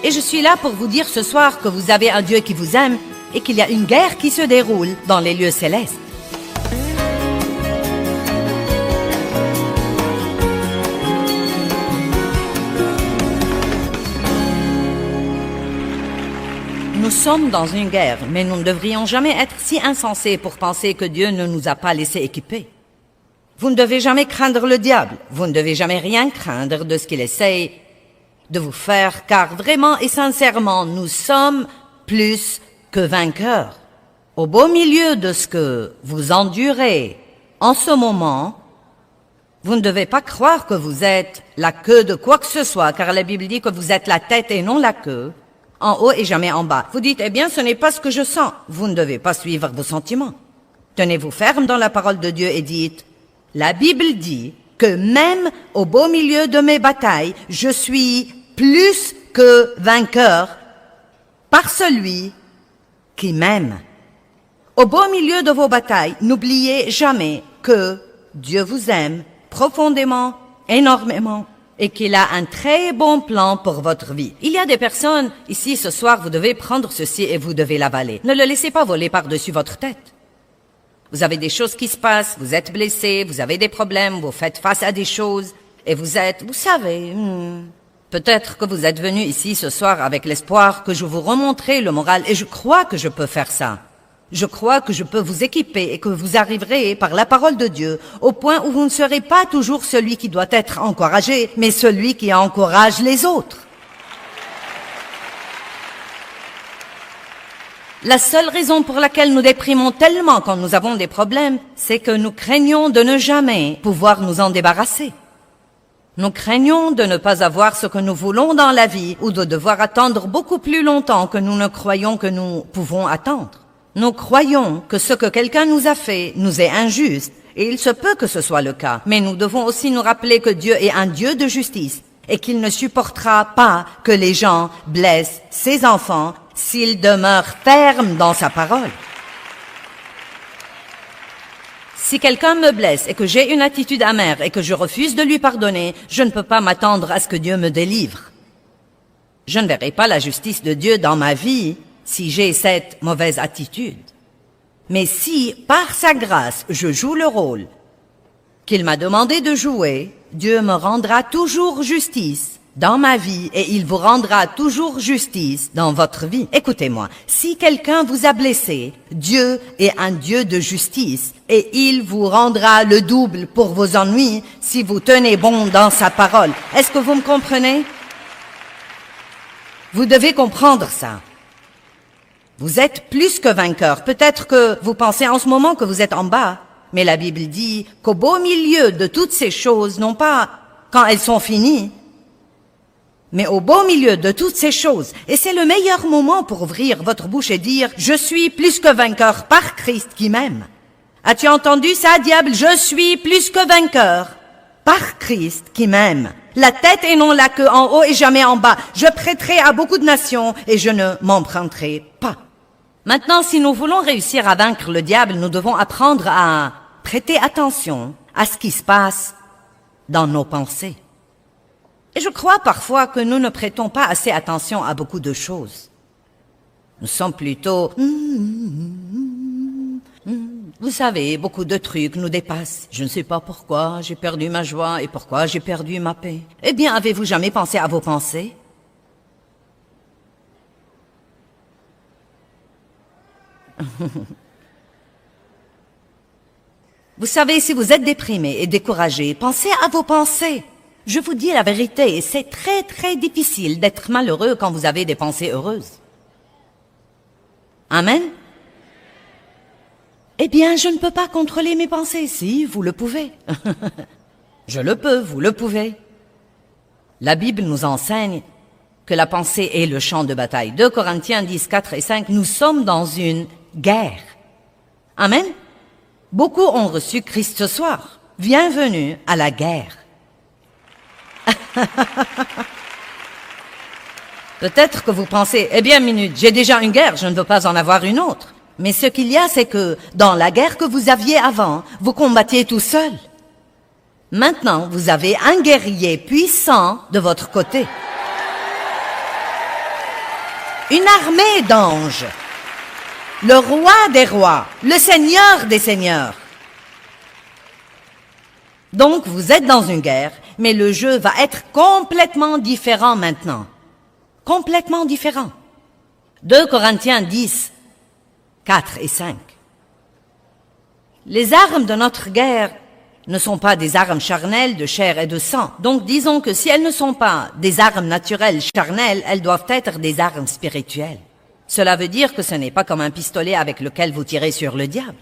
Et je suis là pour vous dire ce soir que vous avez un Dieu qui vous aime et qu'il y a une guerre qui se déroule dans les lieux célestes. Nous sommes dans une guerre, mais nous ne devrions jamais être si insensés pour penser que Dieu ne nous a pas laissés équipés. Vous ne devez jamais craindre le diable, vous ne devez jamais rien craindre de ce qu'il essaye de vous faire, car vraiment et sincèrement, nous sommes plus que vainqueurs. Au beau milieu de ce que vous endurez en ce moment, vous ne devez pas croire que vous êtes la queue de quoi que ce soit, car la Bible dit que vous êtes la tête et non la queue, en haut et jamais en bas. Vous dites, eh bien, ce n'est pas ce que je sens. Vous ne devez pas suivre vos sentiments. Tenez-vous ferme dans la parole de Dieu et dites, la Bible dit que même au beau milieu de mes batailles, je suis plus que vainqueur par celui qui m'aime. Au beau milieu de vos batailles, n'oubliez jamais que Dieu vous aime profondément, énormément, et qu'il a un très bon plan pour votre vie. Il y a des personnes, ici ce soir, vous devez prendre ceci et vous devez l'avaler. Ne le laissez pas voler par-dessus votre tête. Vous avez des choses qui se passent, vous êtes blessé, vous avez des problèmes, vous faites face à des choses, et vous êtes, vous savez, peut-être que vous êtes venu ici ce soir avec l'espoir que je vous remontrerai le moral, et je crois que je peux faire ça. Je crois que je peux vous équiper et que vous arriverez par la parole de Dieu au point où vous ne serez pas toujours celui qui doit être encouragé, mais celui qui encourage les autres. La seule raison pour laquelle nous déprimons tellement quand nous avons des problèmes, c'est que nous craignons de ne jamais pouvoir nous en débarrasser. Nous craignons de ne pas avoir ce que nous voulons dans la vie ou de devoir attendre beaucoup plus longtemps que nous ne croyons que nous pouvons attendre. Nous croyons que ce que quelqu'un nous a fait nous est injuste, et il se peut que ce soit le cas. Mais nous devons aussi nous rappeler que Dieu est un Dieu de justice, et qu'il ne supportera pas que les gens blessent ses enfants s'il demeure ferme dans sa parole. Si quelqu'un me blesse et que j'ai une attitude amère et que je refuse de lui pardonner, je ne peux pas m'attendre à ce que Dieu me délivre. Je ne verrai pas la justice de Dieu dans ma vie si j'ai cette mauvaise attitude. Mais si, par sa grâce, je joue le rôle qu'il m'a demandé de jouer, Dieu me rendra toujours justice dans ma vie et il vous rendra toujours justice dans votre vie. Écoutez-moi, si quelqu'un vous a blessé, Dieu est un Dieu de justice et il vous rendra le double pour vos ennuis si vous tenez bon dans sa parole. Est-ce que vous me comprenez? Vous devez comprendre ça. Vous êtes plus que vainqueur. Peut-être que vous pensez en ce moment que vous êtes en bas, mais la Bible dit qu'au beau milieu de toutes ces choses, non pas quand elles sont finies, mais au beau milieu de toutes ces choses. Et c'est le meilleur moment pour ouvrir votre bouche et dire « Je suis plus que vainqueur par Christ qui m'aime ». As-tu entendu ça, diable? Je suis plus que vainqueur par Christ qui m'aime. La tête et non la queue, en haut et jamais en bas. Je prêterai à beaucoup de nations et je ne m'emprunterai pas. Maintenant, si nous voulons réussir à vaincre le diable, nous devons apprendre à prêter attention à ce qui se passe dans nos pensées. Et je crois parfois que nous ne prêtons pas assez attention à beaucoup de choses. Nous sommes plutôt... Vous savez, beaucoup de trucs nous dépassent. Je ne sais pas pourquoi j'ai perdu ma joie et pourquoi j'ai perdu ma paix. Eh bien, avez-vous jamais pensé à vos pensées? Vous savez, si vous êtes déprimé et découragé, pensez à vos pensées. Je vous dis la vérité, c'est très très difficile d'être malheureux quand vous avez des pensées heureuses. Amen? Eh bien, je ne peux pas contrôler mes pensées. Si, vous le pouvez. Je le peux, vous le pouvez. La Bible nous enseigne que la pensée est le champ de bataille. 2 Corinthiens 10, 4 et 5, nous sommes dans une guerre. Amen? Beaucoup ont reçu Christ ce soir. Bienvenue à la guerre. Peut-être que vous pensez, eh bien, minute, j'ai déjà une guerre, je ne veux pas en avoir une autre. Mais ce qu'il y a, c'est que dans la guerre que vous aviez avant, vous combattiez tout seul. Maintenant, vous avez un guerrier puissant de votre côté. une armée d'anges, le roi des rois, le seigneur des seigneurs. Donc vous êtes dans une guerre, mais le jeu va être complètement différent maintenant. Complètement différent. 2 Corinthiens 10, 4 et 5. Les armes de notre guerre ne sont pas des armes charnelles de chair et de sang. Donc disons que si elles ne sont pas des armes naturelles charnelles, elles doivent être des armes spirituelles. Cela veut dire que ce n'est pas comme un pistolet avec lequel vous tirez sur le diable.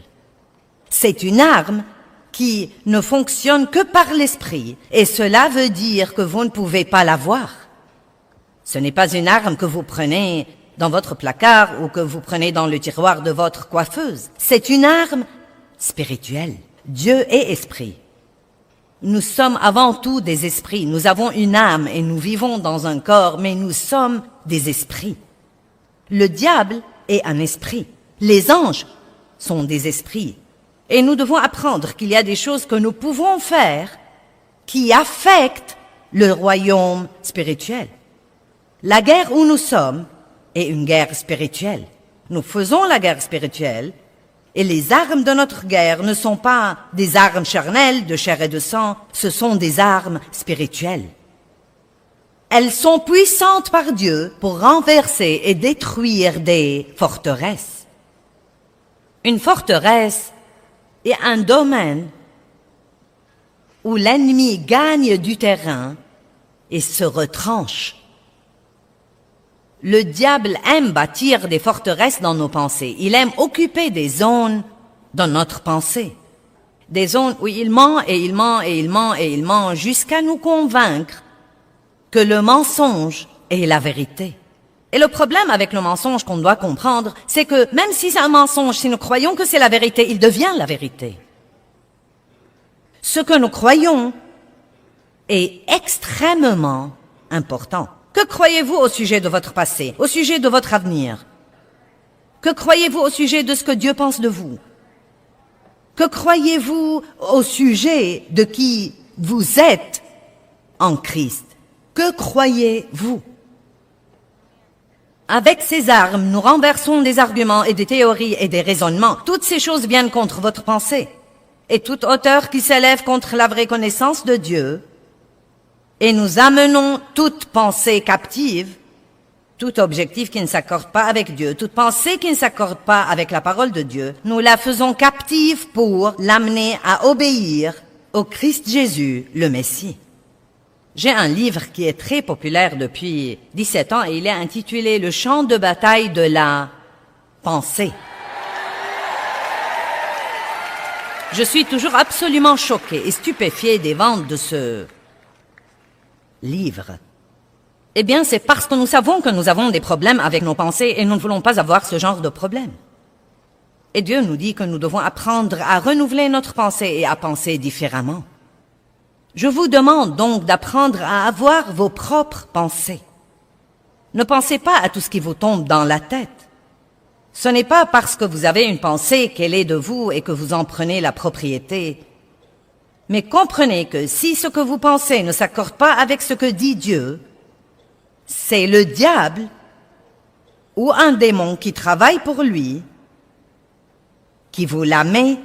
C'est une arme qui ne fonctionne que par l'esprit, et cela veut dire que vous ne pouvez pas la voir. Ce n'est pas une arme que vous prenez dans votre placard ou que vous prenez dans le tiroir de votre coiffeuse. C'est une arme spirituelle. Dieu est esprit. Nous sommes avant tout des esprits. Nous avons une âme et nous vivons dans un corps, mais nous sommes des esprits. Le diable est un esprit. Les anges sont des esprits. Et nous devons apprendre qu'il y a des choses que nous pouvons faire qui affectent le royaume spirituel. La guerre où nous sommes est une guerre spirituelle. Nous faisons la guerre spirituelle et les armes de notre guerre ne sont pas des armes charnelles de chair et de sang, ce sont des armes spirituelles. Elles sont puissantes par Dieu pour renverser et détruire des forteresses. Une forteresse est un domaine où l'ennemi gagne du terrain et se retranche. Le diable aime bâtir des forteresses dans nos pensées. Il aime occuper des zones dans notre pensée. Des zones où il ment et il ment et il ment et il ment jusqu'à nous convaincre que le mensonge est la vérité. Et le problème avec le mensonge qu'on doit comprendre, c'est que même si c'est un mensonge, si nous croyons que c'est la vérité, il devient la vérité. Ce que nous croyons est extrêmement important. Que croyez-vous au sujet de votre passé, au sujet de votre avenir? Que croyez-vous au sujet de ce que Dieu pense de vous? Que croyez-vous au sujet de qui vous êtes en Christ? Que croyez-vous? Avec ces armes, nous renversons des arguments et des théories et des raisonnements. Toutes ces choses viennent contre votre pensée. Et toute hauteur qui s'élève contre la vraie connaissance de Dieu, et nous amenons toute pensée captive, tout objectif qui ne s'accorde pas avec Dieu, toute pensée qui ne s'accorde pas avec la parole de Dieu, nous la faisons captive pour l'amener à obéir au Christ Jésus, le Messie. J'ai un livre qui est très populaire depuis 17 ans et il est intitulé « Le champ de bataille de la pensée ». Je suis toujours absolument choquée et stupéfiée des ventes de ce livre. Eh bien, c'est parce que nous savons que nous avons des problèmes avec nos pensées et nous ne voulons pas avoir ce genre de problème. Et Dieu nous dit que nous devons apprendre à renouveler notre pensée et à penser différemment. Je vous demande donc d'apprendre à avoir vos propres pensées. Ne pensez pas à tout ce qui vous tombe dans la tête. Ce n'est pas parce que vous avez une pensée qu'elle est de vous et que vous en prenez la propriété. Mais comprenez que si ce que vous pensez ne s'accorde pas avec ce que dit Dieu, c'est le diable ou un démon qui travaille pour lui qui vous la met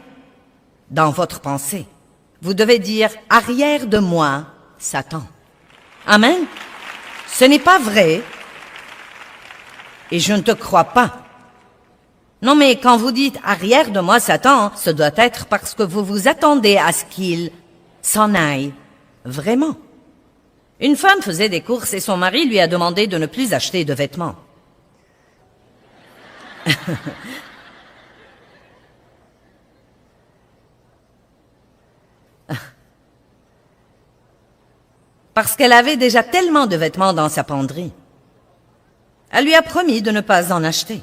dans votre pensée. Vous devez dire « Arrière de moi, Satan ». Amen. Ce n'est pas vrai et je ne te crois pas. Non, mais quand vous dites « arrière de moi, Satan », ce doit être parce que vous vous attendez à ce qu'il s'en aille vraiment. Une femme faisait des courses et son mari lui a demandé de ne plus acheter de vêtements. Parce qu'elle avait déjà tellement de vêtements dans sa penderie. Elle lui a promis de ne pas en acheter.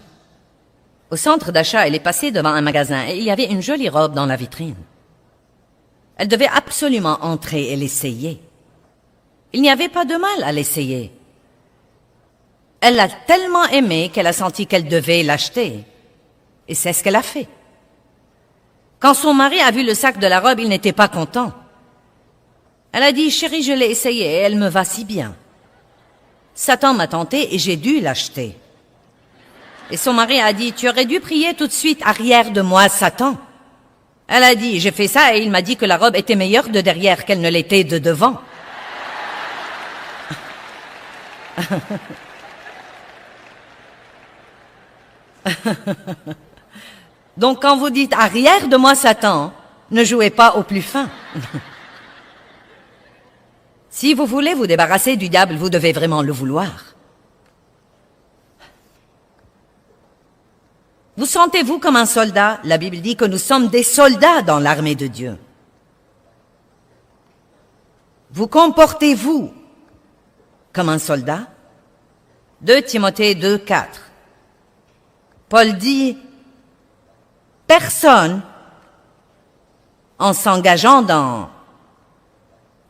Au centre d'achat, elle est passée devant un magasin et il y avait une jolie robe dans la vitrine. Elle devait absolument entrer et l'essayer. Il n'y avait pas de mal à l'essayer. Elle l'a tellement aimé qu'elle a senti qu'elle devait l'acheter. Et c'est ce qu'elle a fait. Quand son mari a vu le sac de la robe, il n'était pas content. Elle a dit « Chérie, je l'ai essayé et elle me va si bien. Satan m'a tenté et j'ai dû l'acheter. Et son mari a dit, « Tu aurais dû prier tout de suite, arrière de moi, Satan. » Elle a dit, « J'ai fait ça et il m'a dit que la robe était meilleure de derrière qu'elle ne l'était de devant. » Donc quand vous dites « arrière de moi, Satan », ne jouez pas au plus fin. Si vous voulez vous débarrasser du diable, vous devez vraiment le vouloir. Vous sentez-vous comme un soldat? La Bible dit que nous sommes des soldats dans l'armée de Dieu. Vous comportez-vous comme un soldat? 2 Timothée 2, 4. Paul dit, « Personne, en s'engageant dans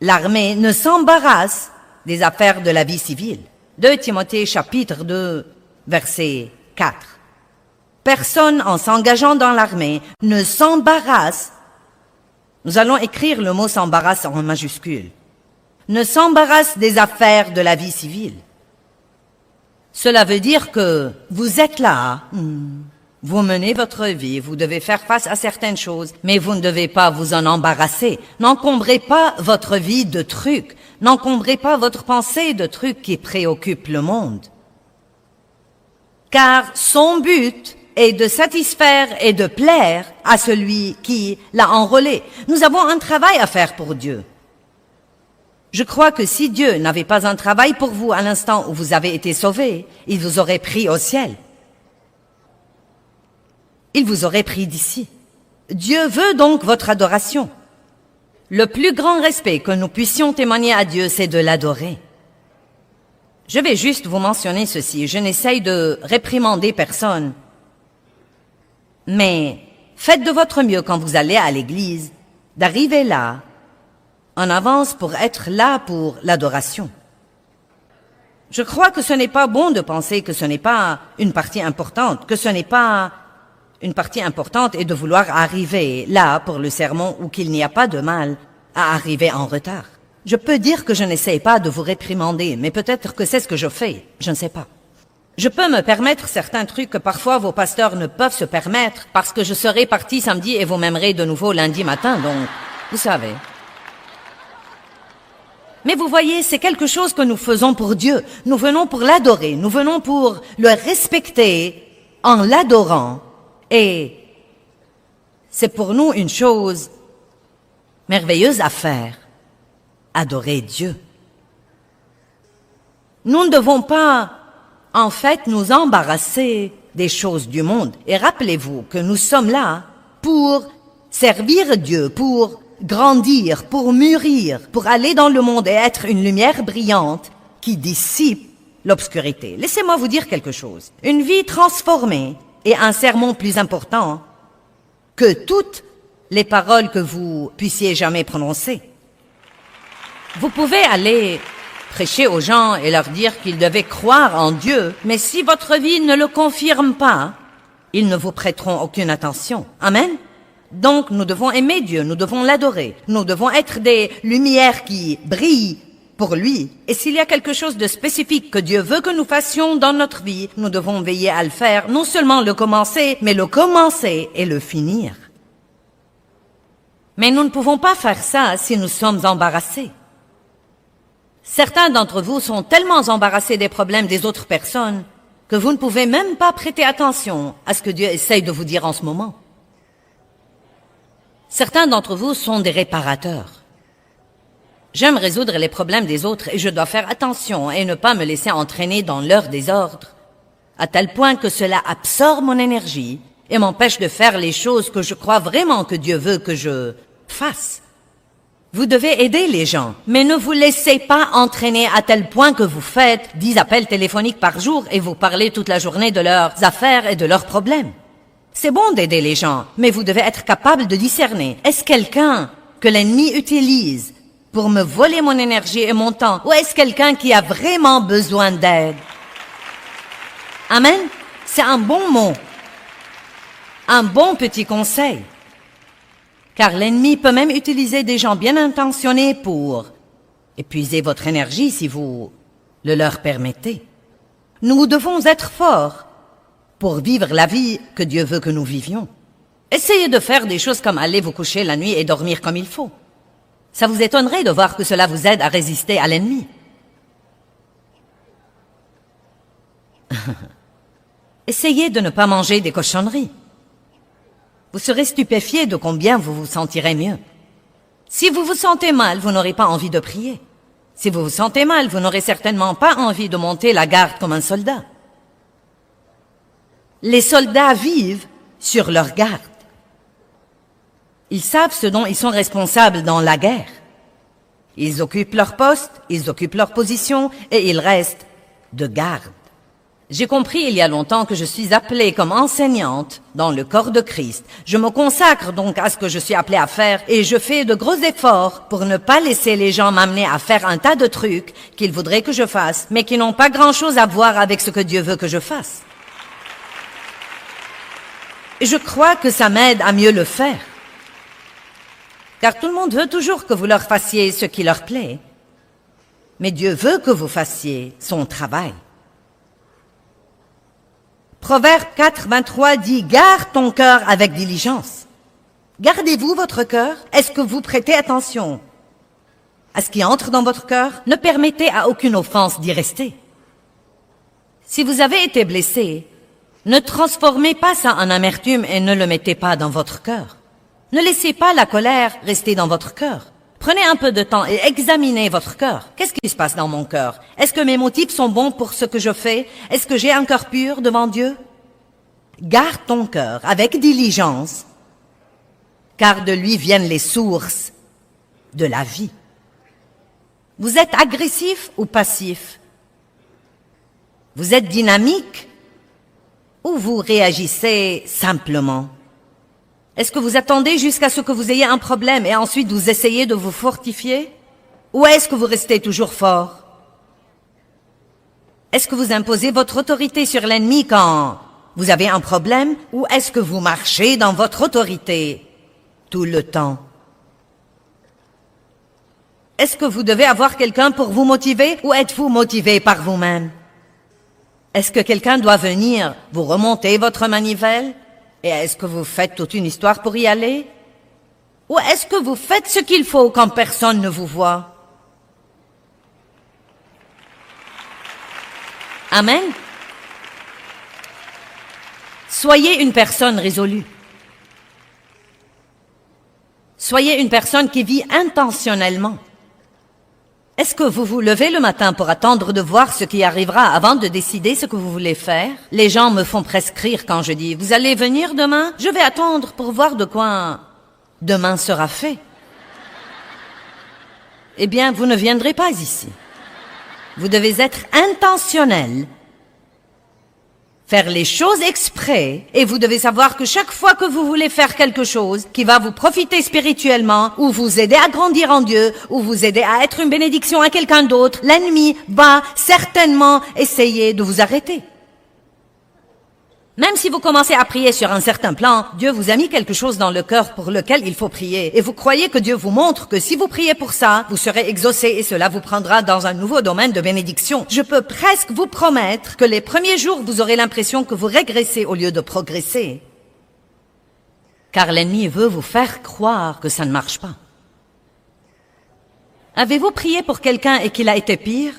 l'armée, ne s'embarrasse des affaires de la vie civile. » 2 Timothée chapitre 2, verset 4. Personne en s'engageant dans l'armée ne s'embarrasse. Nous allons écrire le mot s'embarrasse en majuscule. Ne s'embarrasse des affaires de la vie civile. Cela veut dire que vous êtes là, vous menez votre vie, vous devez faire face à certaines choses, mais vous ne devez pas vous en embarrasser. N'encombrez pas votre vie de trucs, n'encombrez pas votre pensée de trucs qui préoccupent le monde. Car son but est de satisfaire et de plaire à celui qui l'a enrôlé. Nous avons un travail à faire pour Dieu. Je crois que si Dieu n'avait pas un travail pour vous à l'instant où vous avez été sauvés, il vous aurait pris au ciel. Il vous aurait pris d'ici. Dieu veut donc votre adoration. Le plus grand respect que nous puissions témoigner à Dieu, c'est de l'adorer. Je vais juste vous mentionner ceci. Je n'essaye de réprimander personne. Mais faites de votre mieux quand vous allez à l'église, d'arriver là, en avance pour être là pour l'adoration. Je crois que ce n'est pas bon de penser que ce n'est pas une partie importante, que ce n'est pas une partie importante et de vouloir arriver là pour le sermon ou qu'il n'y a pas de mal à arriver en retard. Je peux dire que je n'essaie pas de vous réprimander, mais peut-être que c'est ce que je fais, je ne sais pas. Je peux me permettre certains trucs que parfois vos pasteurs ne peuvent se permettre parce que je serai parti samedi et vous m'aimerez de nouveau lundi matin, donc vous savez. Mais vous voyez, c'est quelque chose que nous faisons pour Dieu. Nous venons pour l'adorer, nous venons pour le respecter en l'adorant. Et c'est pour nous une chose merveilleuse à faire, adorer Dieu. Nous ne devons pas, en fait, nous embarrasser des choses du monde. Et rappelez-vous que nous sommes là pour servir Dieu, pour grandir, pour mûrir, pour aller dans le monde et être une lumière brillante qui dissipe l'obscurité. Laissez-moi vous dire quelque chose. Une vie transformée est un sermon plus important que toutes les paroles que vous puissiez jamais prononcer. Vous pouvez aller prêcher aux gens et leur dire qu'ils devaient croire en Dieu, mais si votre vie ne le confirme pas, ils ne vous prêteront aucune attention. Amen? Donc, nous devons aimer Dieu, nous devons l'adorer, nous devons être des lumières qui brillent pour lui. Et s'il y a quelque chose de spécifique que Dieu veut que nous fassions dans notre vie, nous devons veiller à le faire, non seulement le commencer, mais le commencer et le finir. Mais nous ne pouvons pas faire ça si nous sommes embarrassés. Certains d'entre vous sont tellement embarrassés des problèmes des autres personnes que vous ne pouvez même pas prêter attention à ce que Dieu essaye de vous dire en ce moment. Certains d'entre vous sont des réparateurs. J'aime résoudre les problèmes des autres et je dois faire attention et ne pas me laisser entraîner dans leur désordre, à tel point que cela absorbe mon énergie et m'empêche de faire les choses que je crois vraiment que Dieu veut que je fasse. Vous devez aider les gens, mais ne vous laissez pas entraîner à tel point que vous faites 10 appels téléphoniques par jour et vous parlez toute la journée de leurs affaires et de leurs problèmes. C'est bon d'aider les gens, mais vous devez être capable de discerner. Est-ce quelqu'un que l'ennemi utilise pour me voler mon énergie et mon temps, ou est-ce quelqu'un qui a vraiment besoin d'aide? Amen? C'est un bon mot. Un bon petit conseil. Car l'ennemi peut même utiliser des gens bien intentionnés pour épuiser votre énergie si vous le leur permettez. Nous devons être forts pour vivre la vie que Dieu veut que nous vivions. Essayez de faire des choses comme aller vous coucher la nuit et dormir comme il faut. Ça vous étonnerait de voir que cela vous aide à résister à l'ennemi. Essayez de ne pas manger des cochonneries. Vous serez stupéfié de combien vous vous sentirez mieux. Si vous vous sentez mal, vous n'aurez pas envie de prier. Si vous vous sentez mal, vous n'aurez certainement pas envie de monter la garde comme un soldat. Les soldats vivent sur leur garde. Ils savent ce dont ils sont responsables dans la guerre. Ils occupent leur poste, ils occupent leur position et ils restent de garde. J'ai compris il y a longtemps que je suis appelée comme enseignante dans le corps de Christ. Je me consacre donc à ce que je suis appelée à faire et je fais de gros efforts pour ne pas laisser les gens m'amener à faire un tas de trucs qu'ils voudraient que je fasse, mais qui n'ont pas grand-chose à voir avec ce que Dieu veut que je fasse. Et je crois que ça m'aide à mieux le faire. Car tout le monde veut toujours que vous leur fassiez ce qui leur plaît. Mais Dieu veut que vous fassiez son travail. Proverbe 4, 23 dit « Garde ton cœur avec diligence ». Gardez-vous votre cœur? Est-ce que vous prêtez attention à ce qui entre dans votre cœur? Ne permettez à aucune offense d'y rester. Si vous avez été blessé, ne transformez pas ça en amertume et ne le mettez pas dans votre cœur. Ne laissez pas la colère rester dans votre cœur. Prenez un peu de temps et examinez votre cœur. Qu'est-ce qui se passe dans mon cœur? Est-ce que mes motifs sont bons pour ce que je fais? Est-ce que j'ai un cœur pur devant Dieu? Garde ton cœur avec diligence, car de lui viennent les sources de la vie. Vous êtes agressif ou passif? Vous êtes dynamique ou vous réagissez simplement? Est-ce que vous attendez jusqu'à ce que vous ayez un problème et ensuite vous essayez de vous fortifier? Ou est-ce que vous restez toujours fort? Est-ce que vous imposez votre autorité sur l'ennemi quand vous avez un problème? Ou est-ce que vous marchez dans votre autorité tout le temps? Est-ce que vous devez avoir quelqu'un pour vous motiver ou êtes-vous motivé par vous-même? Est-ce que quelqu'un doit venir vous remonter votre manivelle? Et est-ce que vous faites toute une histoire pour y aller? Ou est-ce que vous faites ce qu'il faut quand personne ne vous voit? Amen. Soyez une personne résolue. Soyez une personne qui vit intentionnellement. Est-ce que vous vous levez le matin pour attendre de voir ce qui arrivera avant de décider ce que vous voulez faire? Les gens me font presque rire quand je dis « Vous allez venir demain? Je vais attendre pour voir de quoi demain sera fait. » Eh bien, vous ne viendrez pas ici. Vous devez être intentionnel. Faire les choses exprès, et vous devez savoir que chaque fois que vous voulez faire quelque chose qui va vous profiter spirituellement, ou vous aider à grandir en Dieu, ou vous aider à être une bénédiction à quelqu'un d'autre, l'ennemi va certainement essayer de vous arrêter. Même si vous commencez à prier sur un certain plan, Dieu vous a mis quelque chose dans le cœur pour lequel il faut prier. Et vous croyez que Dieu vous montre que si vous priez pour ça, vous serez exaucé et cela vous prendra dans un nouveau domaine de bénédiction. Je peux presque vous promettre que les premiers jours, vous aurez l'impression que vous régressez au lieu de progresser. Car l'ennemi veut vous faire croire que ça ne marche pas. Avez-vous prié pour quelqu'un et qu'il a été pire?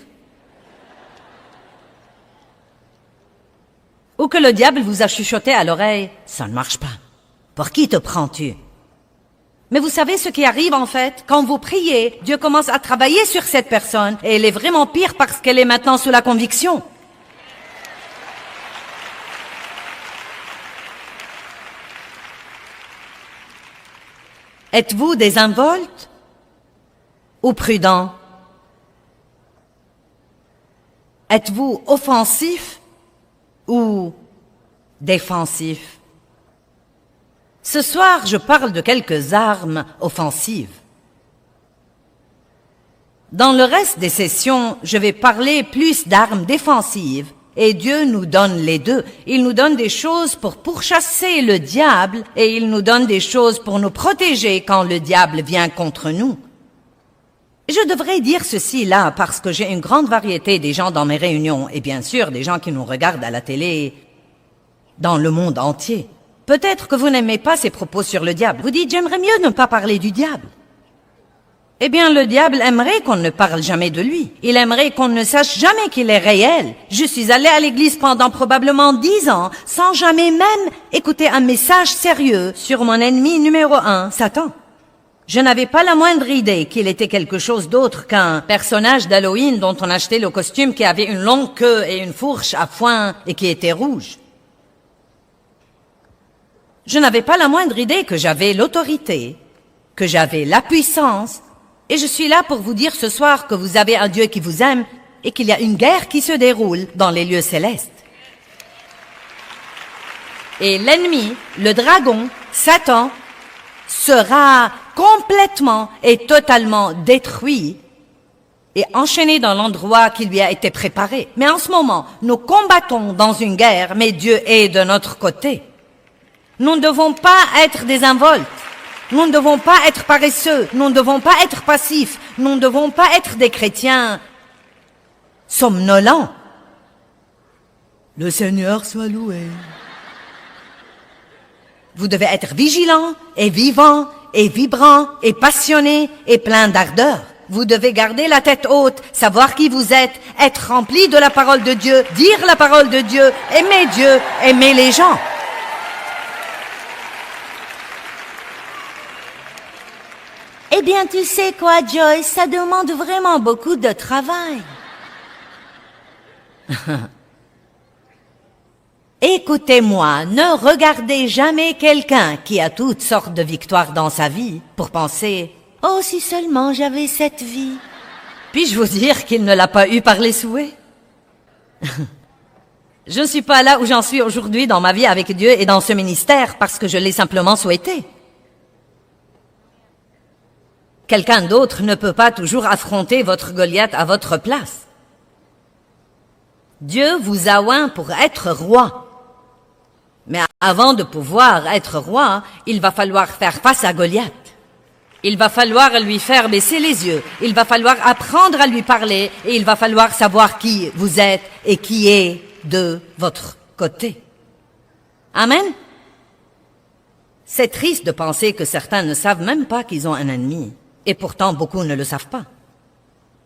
Ou que le diable vous a chuchoté à l'oreille, ça ne marche pas. Pour qui te prends-tu? Mais vous savez ce qui arrive en fait? Quand vous priez, Dieu commence à travailler sur cette personne et elle est vraiment pire parce qu'elle est maintenant sous la conviction. Êtes-vous désinvolte ou prudent? Êtes-vous offensif ou défensif? Ce soir, je parle de quelques armes offensives. Dans le reste des sessions, je vais parler plus d'armes défensives. Et Dieu nous donne les deux. Il nous donne des choses pour pourchasser le diable et il nous donne des choses pour nous protéger quand le diable vient contre nous. Je devrais dire ceci là parce que j'ai une grande variété des gens dans mes réunions et bien sûr des gens qui nous regardent à la télé. dans le monde entier. Peut-être que vous n'aimez pas ces propos sur le diable. Vous dites, j'aimerais mieux ne pas parler du diable. Eh bien, le diable aimerait qu'on ne parle jamais de lui. Il aimerait qu'on ne sache jamais qu'il est réel. Je suis allée à l'église pendant probablement 10 ans, sans jamais même écouter un message sérieux sur mon ennemi numéro 1, Satan. Je n'avais pas la moindre idée qu'il était quelque chose d'autre qu'un personnage d'Halloween dont on achetait le costume qui avait une longue queue et une fourche à foin et qui était rouge. Je n'avais pas la moindre idée que j'avais l'autorité, que j'avais la puissance. Et je suis là pour vous dire ce soir que vous avez un Dieu qui vous aime et qu'il y a une guerre qui se déroule dans les lieux célestes. Et l'ennemi, le dragon, Satan, sera complètement et totalement détruit et enchaîné dans l'endroit qui lui a été préparé. Mais en ce moment, nous combattons dans une guerre, mais Dieu est de notre côté. Nous ne devons pas être désinvoltes. Nous ne devons pas être paresseux, nous ne devons pas être passifs, nous ne devons pas être des chrétiens somnolents. Le Seigneur soit loué. Vous devez être vigilants et vivants et vibrants et passionnés et pleins d'ardeur. Vous devez garder la tête haute, savoir qui vous êtes, être rempli de la parole de Dieu, dire la parole de Dieu, aimer les gens. Eh bien, tu sais quoi, Joyce, ça demande vraiment beaucoup de travail. Écoutez-moi, ne regardez jamais quelqu'un qui a toutes sortes de victoires dans sa vie pour penser « Oh, si seulement j'avais cette vie !» Puis-je vous dire qu'il ne l'a pas eu par les souhaits? Je ne suis pas là où j'en suis aujourd'hui dans ma vie avec Dieu et dans ce ministère parce que je l'ai simplement souhaité. Quelqu'un d'autre ne peut pas toujours affronter votre Goliath à votre place. Dieu vous a oint pour être roi. Mais avant de pouvoir être roi, il va falloir faire face à Goliath. Il va falloir lui faire baisser les yeux. Il va falloir apprendre à lui parler et il va falloir savoir qui vous êtes et qui est de votre côté. Amen? C'est triste de penser que certains ne savent même pas qu'ils ont un ennemi. Et pourtant, beaucoup ne le savent pas.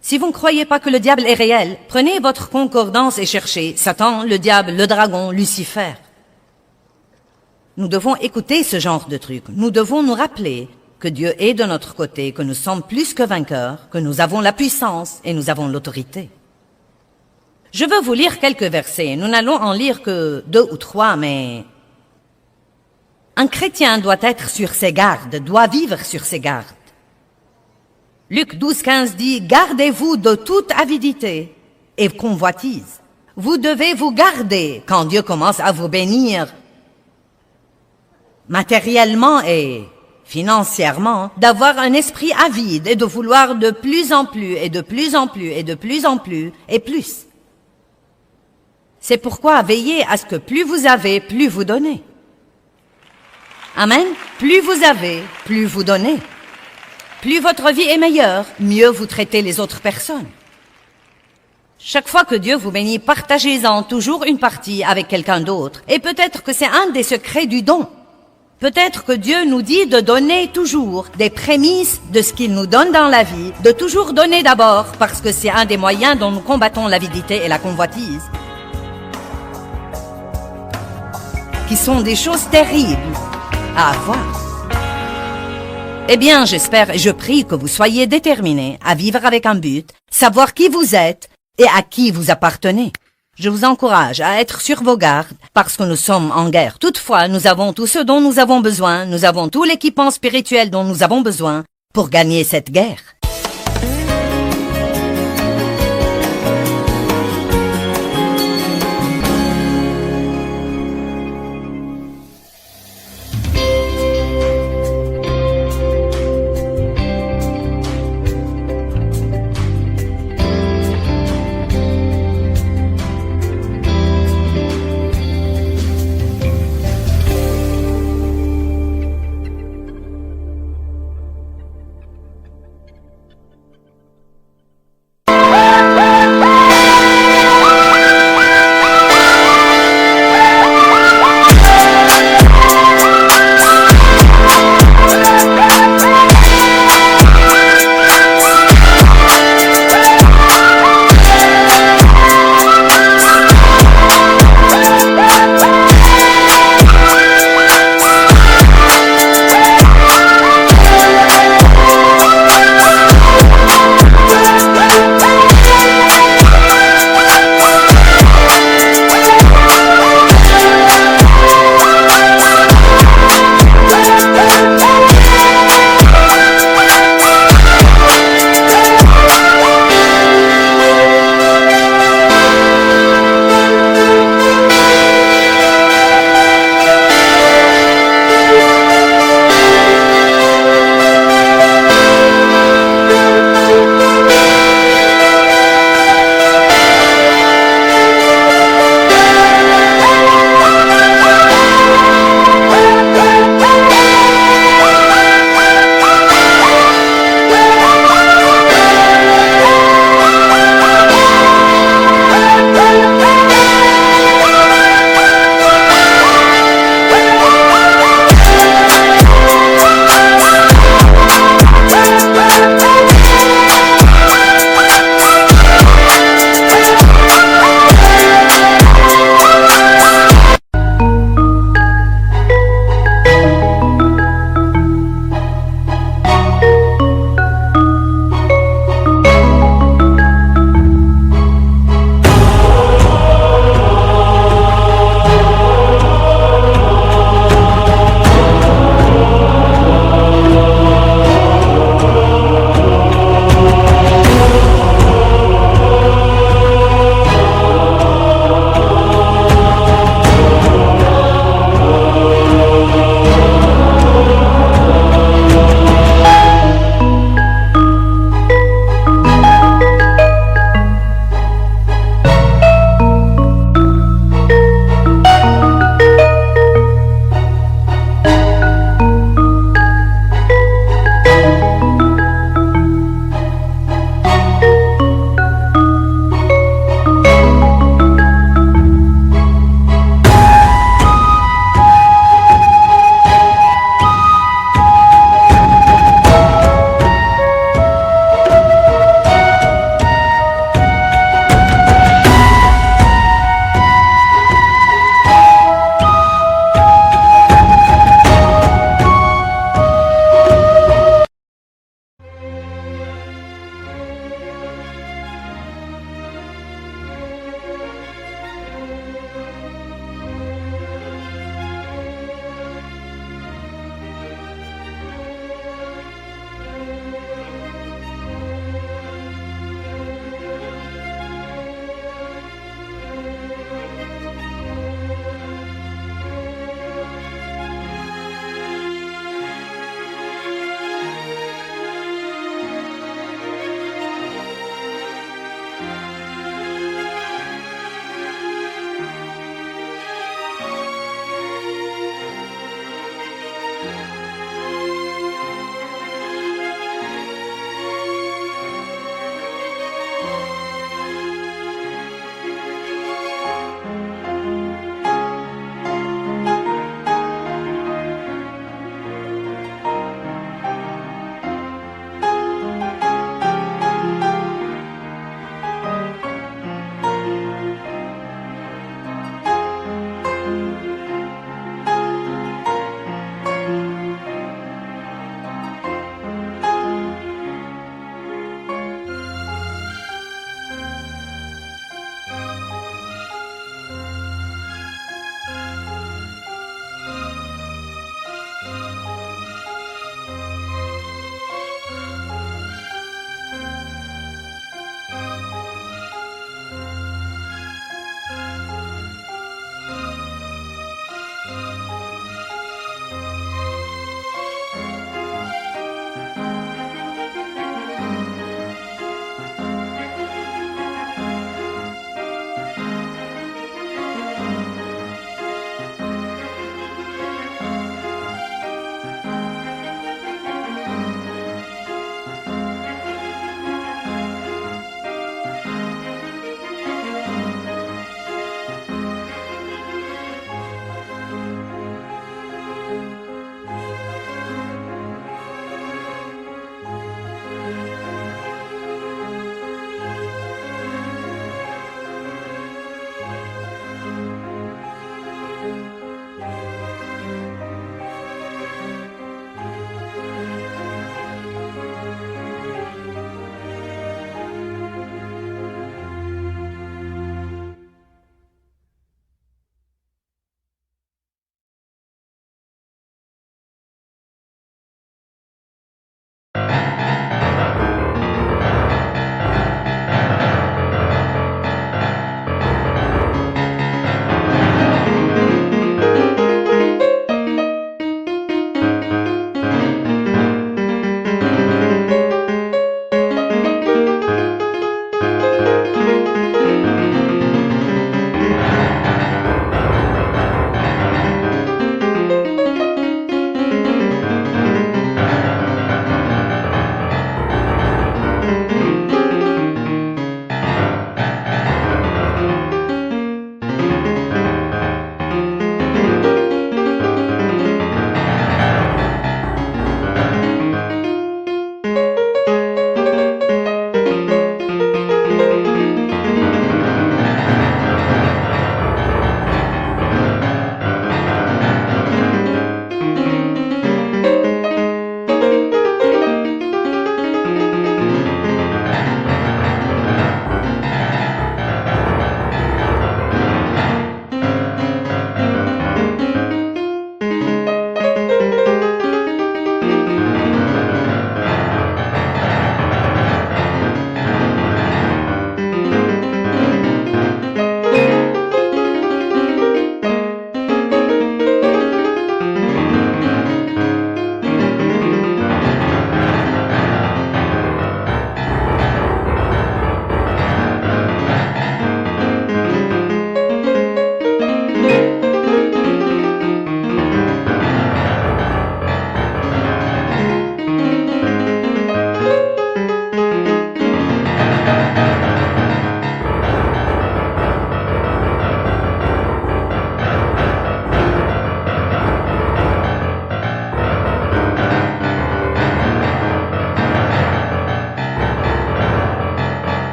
Si vous ne croyez pas que le diable est réel, prenez votre concordance et cherchez Satan, le diable, le dragon, Lucifer. Nous devons écouter ce genre de trucs. Nous devons nous rappeler que Dieu est de notre côté, que nous sommes plus que vainqueurs, que nous avons la puissance et nous avons l'autorité. Je veux vous lire quelques versets. Nous n'allons en lire que 2 ou 3, mais... Un chrétien doit être sur ses gardes, doit vivre sur ses gardes. Luc 12:15 dit « Gardez-vous de toute avidité et convoitise. Vous devez vous garder quand Dieu commence à vous bénir matériellement et financièrement, d'avoir un esprit avide et de vouloir de plus en plus et de plus en plus et de plus en plus et plus. C'est pourquoi veillez à ce que plus vous avez, plus vous donnez. Amen. Plus vous avez, plus vous donnez. Plus votre vie est meilleure, mieux vous traitez les autres personnes. Chaque fois que Dieu vous bénit, partagez-en toujours une partie avec quelqu'un d'autre. Et peut-être que c'est un des secrets du don. Peut-être que Dieu nous dit de donner toujours des prémices de ce qu'il nous donne dans la vie, de toujours donner d'abord, parce que c'est un des moyens dont nous combattons l'avidité et la convoitise, qui sont des choses terribles à avoir. Eh bien, j'espère et je prie que vous soyez déterminés à vivre avec un but, savoir qui vous êtes et à qui vous appartenez. Je vous encourage à être sur vos gardes parce que nous sommes en guerre. Toutefois, nous avons tout ce dont nous avons besoin, nous avons tout l'équipement spirituel dont nous avons besoin pour gagner cette guerre.